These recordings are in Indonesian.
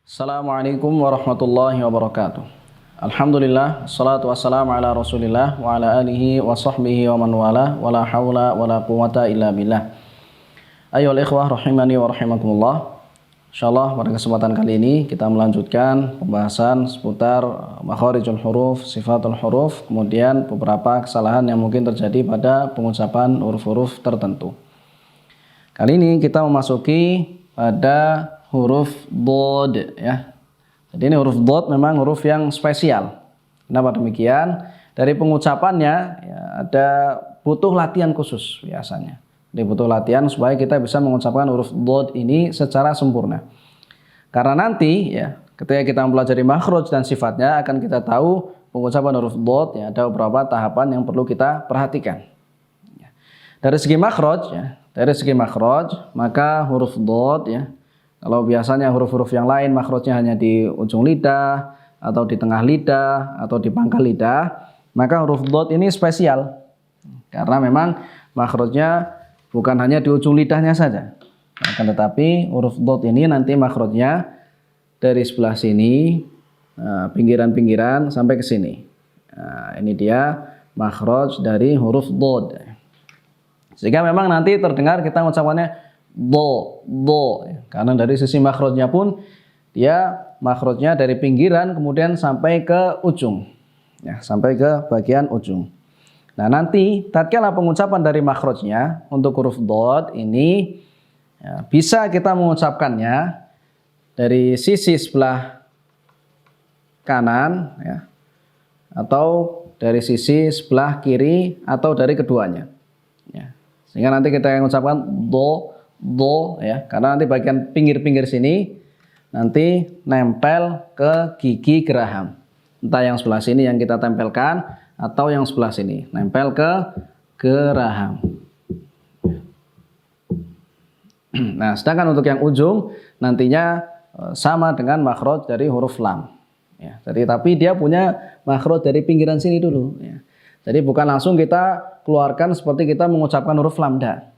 Assalamualaikum warahmatullahi wabarakatuh. Alhamdulillah, salatu wassalamu ala rasulillah wa ala alihi wa sahbihi wa man wala wa la hawla wa la quwata illa billah. Ayolah ikhwah rahimani wa rahimakumullah. Insyaallah pada kesempatan kali ini kita melanjutkan pembahasan seputar makharijul huruf, sifatul huruf, kemudian beberapa kesalahan yang mungkin terjadi pada pengucapan huruf-huruf tertentu. Kali ini kita memasuki pada huruf dod ya. Jadi ini huruf dod memang huruf yang spesial. Kenapa demikian? Dari pengucapannya ya, ada butuh latihan khusus biasanya. Jadi butuh latihan supaya kita bisa mengucapkan huruf dod ini secara sempurna. Karena nanti ya, ketika kita mempelajari makhraj dan sifatnya akan kita tahu pengucapan huruf dod ya, ada beberapa tahapan yang perlu kita perhatikan. Ya. Dari segi makhraj, maka huruf dod ya. Kalau biasanya huruf-huruf yang lain makhrajnya hanya di ujung lidah atau di tengah lidah atau di pangkal lidah, maka huruf dod ini spesial. Karena memang makhrajnya bukan hanya di ujung lidahnya saja. Akan tetapi huruf dod ini nanti makhrajnya dari sebelah sini, pinggiran-pinggiran sampai ke sini. Nah, ini dia makhraj dari huruf dod. Sehingga memang nanti terdengar kita mengucapkannya do, karena dari sisi makhrajnya pun dia makhrajnya dari pinggiran kemudian sampai ke ujung, ya, sampai ke bagian ujung. Nah nanti tatkala pengucapan dari makhrajnya untuk huruf dod ini ya, bisa kita mengucapkannya dari sisi sebelah kanan, ya, atau dari sisi sebelah kiri atau dari keduanya. Ya. Sehingga nanti kita mengucapkan do ya, karena nanti bagian pinggir-pinggir sini nanti nempel ke gigi geraham. Entah yang sebelah sini yang kita tempelkan atau yang sebelah sini nempel ke geraham. Nah, sedangkan untuk yang ujung nantinya sama dengan makhraj dari huruf lam. Ya, jadi tapi dia punya makhraj dari pinggiran sini dulu. Ya. Jadi bukan langsung kita keluarkan seperti kita mengucapkan huruf lam dah.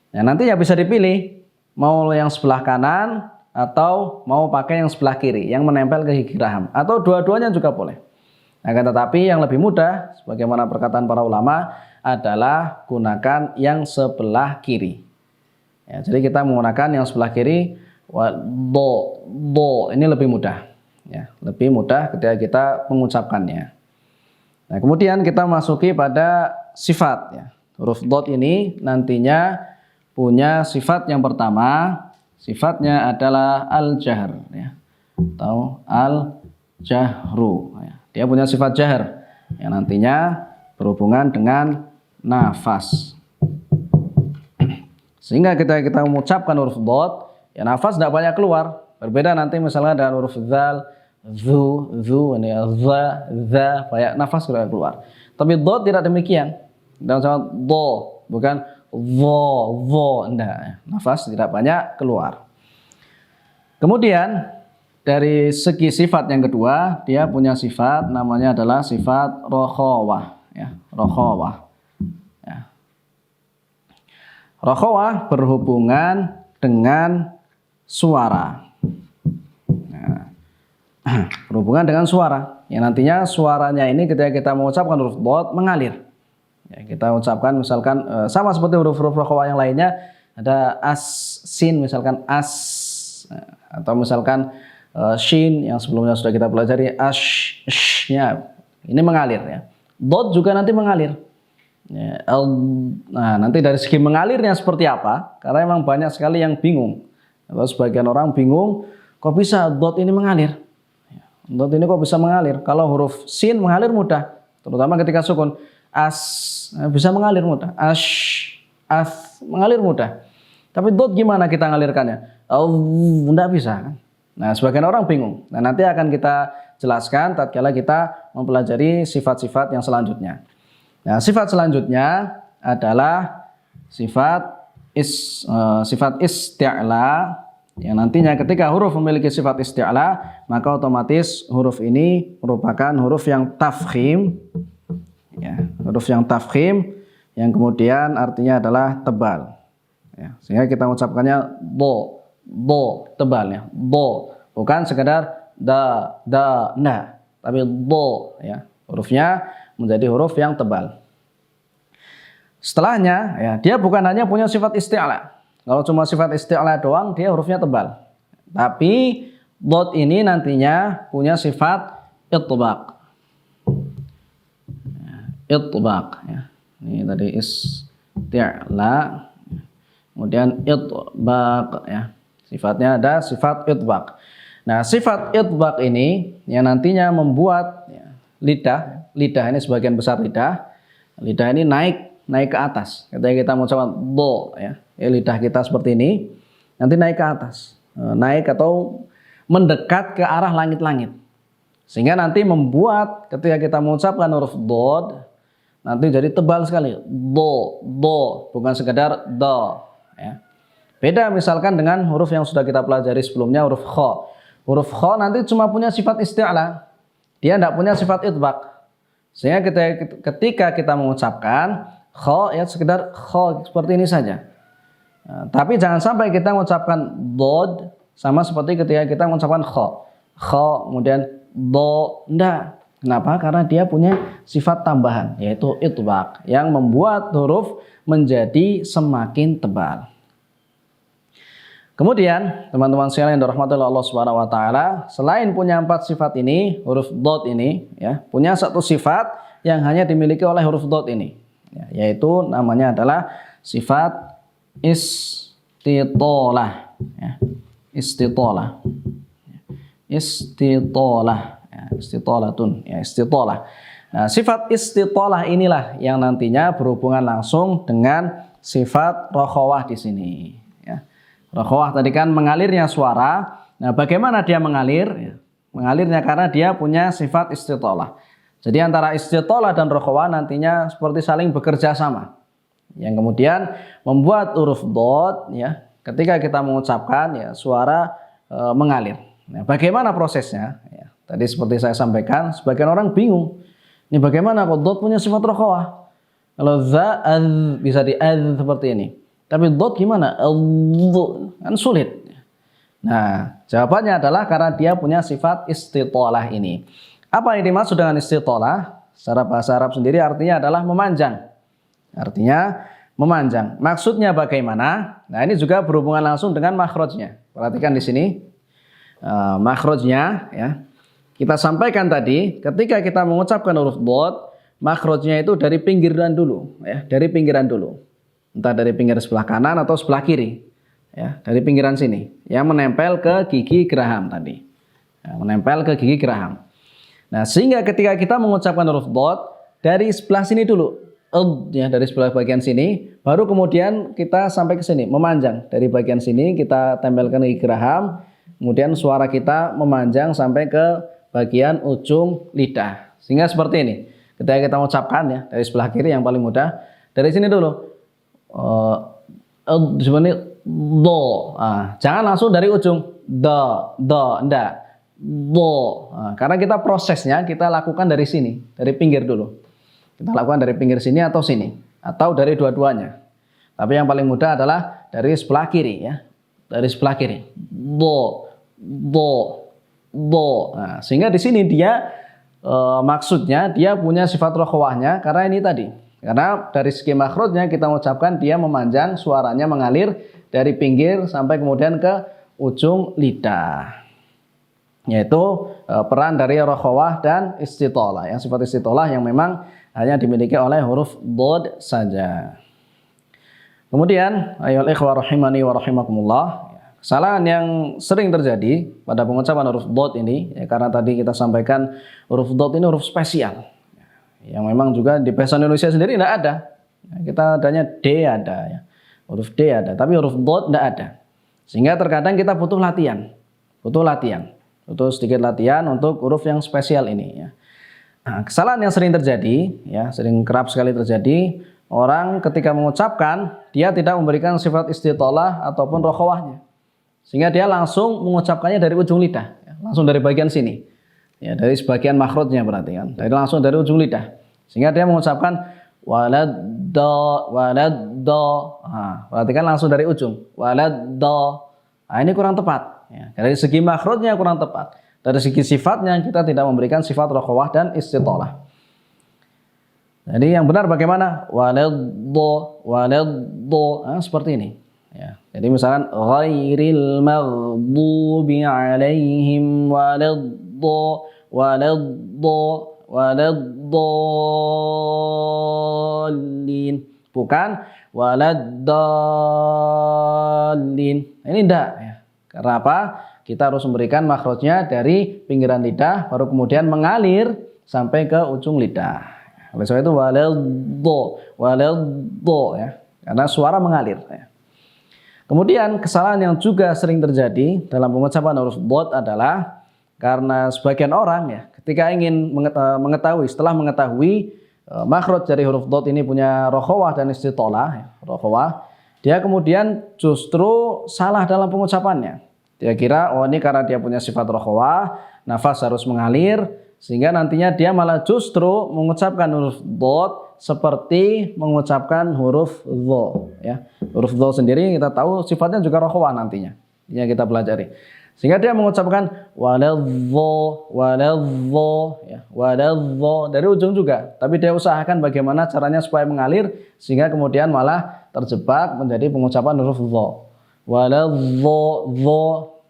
Nah, nanti ya bisa dipilih mau yang sebelah kanan atau mau pakai yang sebelah kiri yang menempel ke gigi raham atau dua-duanya juga boleh. Nah, tetapi yang lebih mudah sebagaimana perkataan para ulama adalah gunakan yang sebelah kiri. Ya, jadi kita menggunakan yang sebelah kiri do ini lebih mudah. Ya, lebih mudah ketika kita mengucapkannya. Nah, kemudian kita masuki pada sifat ya. Huruf dod ini nantinya punya sifat yang pertama, sifatnya adalah al-jahr ya, atau al-jahru ya. Dia punya sifat jahr yang nantinya berhubungan dengan nafas. Sehingga kita mengucapkan huruf dod ya, nafas tidak banyak keluar. Berbeda nanti misalnya dengan huruf zal, zu ini za banyak nafas keluar. Tapi dod tidak demikian. Dan sama do bukan vo, enggak, nafas tidak banyak keluar. Kemudian dari segi sifat yang kedua, dia punya sifat namanya adalah sifat rokhawah, ya, rokhawah. Ya. Rokhawah berhubungan dengan suara. Nah, berhubungan dengan suara. Yang nantinya suaranya ini ketika kita mengucapkan huruf dod mengalir. Ya, kita ucapkan misalkan sama seperti huruf-huruf rokhawah yang lainnya, ada as, sin misalkan as, atau misalkan shin yang sebelumnya sudah kita pelajari sh-nya ini mengalir ya. Dod juga nanti mengalir. Ya, nah nanti dari segi mengalirnya seperti apa? Karena memang banyak sekali yang bingung. Atau sebagian orang bingung, kok bisa dod ini mengalir? Ya, dod ini kok bisa mengalir? Kalau huruf sin mengalir mudah, terutama ketika sukun. As bisa mengalir mudah, as mengalir mudah. Tapi dod gimana kita ngalirkannya? Enggak bisa. Nah, sebagian orang bingung. Nah, nanti akan kita jelaskan tatkala kita mempelajari sifat-sifat yang selanjutnya. Nah, sifat selanjutnya adalah sifat isti'la yang nantinya ketika huruf memiliki sifat isti'la, maka otomatis huruf ini merupakan huruf yang tafkhim. Ya, huruf yang tafkhim yang kemudian artinya adalah tebal. Ya, sehingga kita mengucapkannya do tebal ya, bukan sekedar da, na, tapi do ya. Hurufnya menjadi huruf yang tebal. Setelahnya ya, dia bukan hanya punya sifat isti'la. Kalau cuma sifat isti'la doang dia hurufnya tebal. Tapi dot ini nantinya punya sifat itbaq. Itbaq ya. Ini tadi isti'la, kemudian itbaq ya. Sifatnya ada sifat itbaq. Nah, sifat itbaq ini yang nantinya membuat ya, lidah ini sebagian besar lidah ini naik ke atas. Ketika kita mengucapkan do ya, lidah kita seperti ini nanti naik ke atas. Naik atau mendekat ke arah langit-langit. Sehingga nanti membuat ketika kita mengucapkan huruf dod nanti jadi tebal sekali. Do, bukan sekedar do ya. Beda misalkan dengan huruf yang sudah kita pelajari sebelumnya, huruf kha. Huruf kha nanti cuma punya sifat isti'la. Dia tidak punya sifat itbaq. Sehingga ketika kita mengucapkan kha ya sekedar kha seperti ini saja. Nah, tapi jangan sampai kita mengucapkan dod sama seperti ketika kita mengucapkan kha. Kha kemudian do, enggak. Kenapa? Karena dia punya sifat tambahan yaitu itbaq yang membuat huruf menjadi semakin tebal. Kemudian teman-teman sekalian yang dirahmati Allah Subhanahu wa taala, selain punya 4 sifat ini, huruf dot ini ya, punya satu sifat yang hanya dimiliki oleh huruf dot ini. Ya, yaitu namanya adalah sifat istitolah ya. Istitolah. Istitolah ya, istitolatun ya, istitolah. Nah, sifat istitolah inilah yang nantinya berhubungan langsung dengan sifat rokhawah di sini. Rokhawah tadi kan mengalirnya suara. Nah, bagaimana dia mengalir? Ya, mengalirnya karena dia punya sifat istitolah. Jadi antara istitolah dan rokhawah nantinya seperti saling bekerja sama. Yang kemudian membuat huruf dot ya, ketika kita mengucapkan ya suara mengalir. Nah, bagaimana prosesnya? Ya, tadi seperti saya sampaikan, sebagian orang bingung. Ini bagaimana kok dot punya sifat rokhawah? Kalau za bisa di seperti ini. Tapi dot gimana? Kan sulit. Nah, jawabannya adalah karena dia punya sifat istitolah ini. Apa yang dimaksud dengan istitolah? Secara bahasa Arab sendiri artinya adalah memanjang. Artinya memanjang. Maksudnya bagaimana? Nah, ini juga berhubungan langsung dengan makhrajnya. Perhatikan di sini. Makhrajnya ya. Kita sampaikan tadi, ketika kita mengucapkan huruf dot, makhrajnya itu dari pinggiran dulu ya, dari pinggiran dulu. Entah dari pinggir sebelah kanan atau sebelah kiri ya, dari pinggiran sini yang menempel ke gigi geraham tadi ya, menempel ke gigi geraham. Nah, sehingga ketika kita mengucapkan huruf dot dari sebelah sini dulu ya, dari sebelah bagian sini, baru kemudian kita sampai ke sini memanjang, dari bagian sini kita tempelkan ke gigi geraham, kemudian suara kita memanjang sampai ke bagian ujung lidah, sehingga seperti ini ketika kita mengucapkan ya, dari sebelah kiri yang paling mudah, dari sini dulu sebenarnya do, jangan langsung dari ujung do, enggak do, karena kita prosesnya kita lakukan dari sini, dari pinggir dulu, kita lakukan dari pinggir sini atau sini, atau dari dua-duanya. Tapi yang paling mudah adalah dari sebelah kiri ya, dari sebelah kiri do. Nah, sehingga di sini dia maksudnya dia punya sifat rokhawahnya karena ini tadi. Karena dari segi makhrajnya kita mengucapkan dia memanjang, suaranya mengalir dari pinggir sampai kemudian ke ujung lidah. Yaitu peran dari rokhawah dan istitolah. Yang sifat istitolah yang memang hanya dimiliki oleh huruf dod saja. Kemudian ayyuhal ikhwah rahimani wa rahimakumullah, kesalahan yang sering terjadi pada pengucapan huruf dod ini ya, karena tadi kita sampaikan huruf dod ini huruf spesial. Yang memang juga di bahasa Indonesia sendiri tidak ada. Kita adanya D ada ya. Huruf D ada, tapi huruf dot tidak ada. Sehingga terkadang kita butuh latihan. Butuh sedikit latihan untuk huruf yang spesial ini ya. Nah, kesalahan yang sering terjadi ya, sering kerap sekali terjadi, orang ketika mengucapkan dia tidak memberikan sifat istitolah ataupun rokhawahnya. Sehingga dia langsung mengucapkannya dari ujung lidah, ya, langsung dari bagian sini. Ya, dari sebagian makhrajnya berarti kan, langsung dari ujung lidah, sehingga dia mengucapkan walad do. Perhatikan langsung dari ujung walad do. Nah, ini kurang tepat. Ya. Dari segi makhrajnya kurang tepat. Dari segi sifatnya kita tidak memberikan sifat rokhawah dan istitolah. Jadi yang benar bagaimana? Waladdo, seperti ini. Ya. Jadi misalkan ghairil maghdubi alaihim waladdallin. Bukan waladdallin. Ini tidak ya. Karena apa? Kita harus memberikan makhrajnya dari pinggiran lidah baru kemudian mengalir sampai ke ujung lidah. Oleh sebab itu waladdo ya. Karena suara mengalir ya. Kemudian kesalahan yang juga sering terjadi dalam pengucapan huruf dhad adalah karena sebagian orang ya ketika ingin mengetahui setelah mengetahui makhraj dari huruf dhad ini punya rokhawah dan istitolah ya, rokhawah, dia kemudian justru salah dalam pengucapannya. Dia kira oh ini karena dia punya sifat rokhawah, nafas harus mengalir sehingga nantinya dia malah justru mengucapkan huruf dhad seperti mengucapkan huruf dho ya. Huruf dho sendiri kita tahu sifatnya juga rokhawah nantinya. Ini yang kita pelajari. Sehingga dia mengucapkan waladho ya, waladho dari ujung juga. Tapi dia usahakan bagaimana caranya supaya mengalir sehingga kemudian malah terjebak menjadi pengucapan huruf dho. Waladho,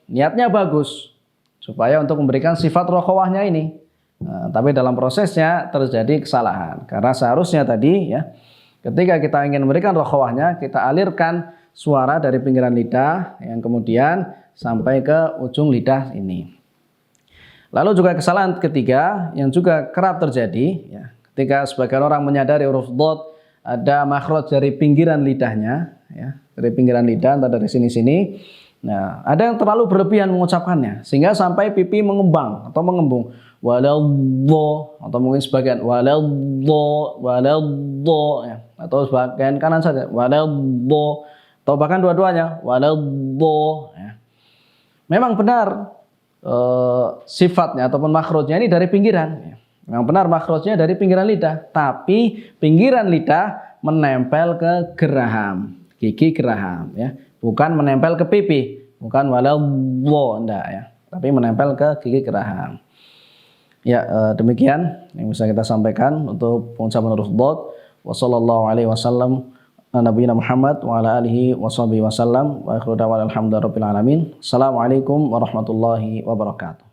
niatnya bagus supaya untuk memberikan sifat rokhawahnya ini. Nah, tapi dalam prosesnya terjadi kesalahan karena seharusnya tadi ya ketika kita ingin memberikan rokhawahnya kita alirkan suara dari pinggiran lidah yang kemudian sampai ke ujung lidah ini. Lalu juga kesalahan ketiga yang juga kerap terjadi ya ketika sebagian orang menyadari huruf dhad ada makhraj dari pinggiran lidahnya ya, dari pinggiran lidah entah dari sini-sini. Nah, ada yang terlalu berlebihan mengucapkannya sehingga sampai pipi mengembang atau mengembung. Waladdo atau mungkin sebagian waladdo ya, atau sebagian kanan saja waladdo atau bahkan dua-duanya waladdo ya. Memang benar sifatnya ataupun makhrajnya ini dari pinggiran ya. Memang benar makhrajnya dari pinggiran lidah, tapi pinggiran lidah menempel ke geraham, gigi geraham ya, bukan menempel ke pipi, bukan waladdo enggak ya, tapi menempel ke gigi geraham. Ya, demikian yang bisa kita sampaikan untuk pengucapan huruf dhad. Wassallallahu alaihi wasallam nabiyina Muhammad wa ala alihi washabihi wasallam wa akhiru da'wana alhamdulillahi rabbil alamin. Assalamualaikum warahmatullahi wabarakatuh.